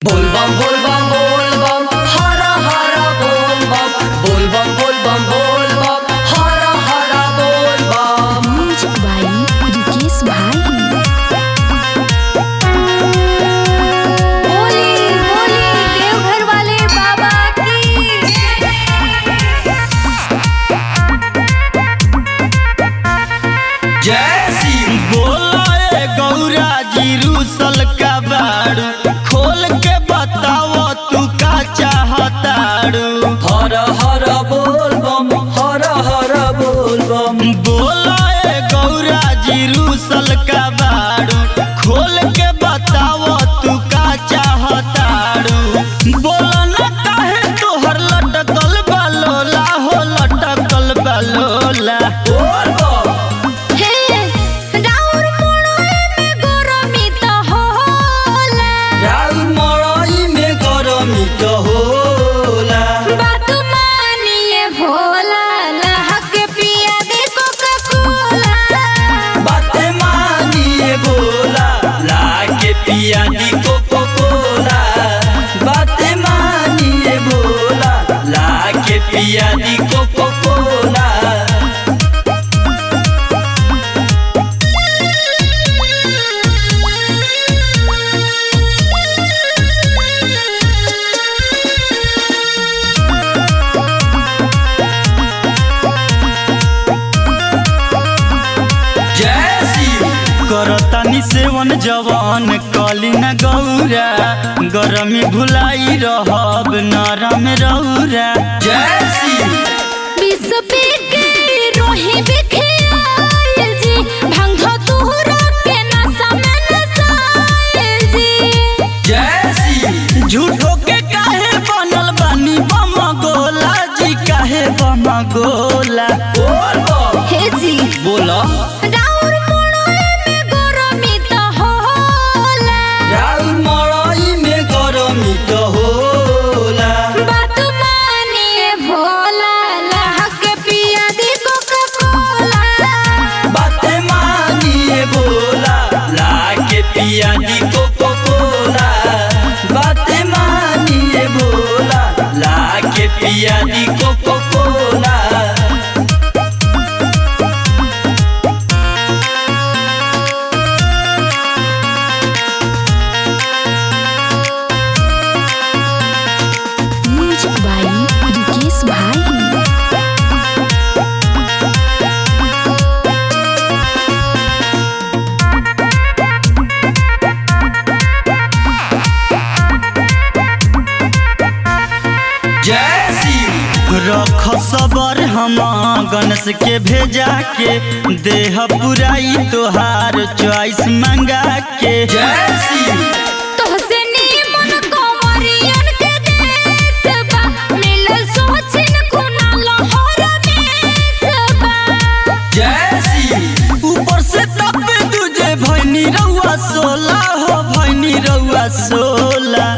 बोल बम हरा हरा बोल बम बोल बम हरा हरा बोल बम। म्यूजिक बाय रिकेश भाई। बोली बोली देवघर वाले बाबा की। जय श्री बोला गौरा जी रूसल का बारू खोल के बताओ तू का चाहतारू। हर हर बोल बम हर हर बोल बम। बोला गौरा जी रूसल का बारू खोल के बताओ तू का चाहतारू। बोला न काहे तोहर लटकल बलोला हो लटकल बलोला। बोल बम राउर मड़ई में गरमी तो होला। बात मानिए भोला लहक पिया दे कोका कोला। बाते मानिए बोला लाके पिया दी कोको कोला। बाते मानिए बोला लाके पिया दी कोको कोला। जय शिव करतानी सेवन जवान कली न गौरा गरमी भुलाई रहब नरम रौरा। जय शिव विश्व पे के रोही बिखियाइल जी भंग तोहरा के नशा में नसाइल जी। जय शिव झूठो के काहे बनल बानी बम गोला जी काहे बम गोला। बोल बम हे जी बोला राउर मोड़े में गरमी तो होला। राउर मड़ई में गरमी तो होला। बात मानिए भोला लहक पिया दी कोका कोला। बाते मानिए बोला लाके पिया दी कोको कोला। बाते मानिए बोला लाके पिया दी Coca Cola. Music by Rikesh भाई। जय शिव रख सबर हम गणेश के भेजा के देह पुराई तोहार चॉइस मंगा के। जय शिव तोहसे नीमन कंवरियन के देश बा मिलल सोचिन खुना लहर देश बा। जय शिव ऊपर से तब तुझे भैनी रउआ सोला हो भैनी रउआ सोला।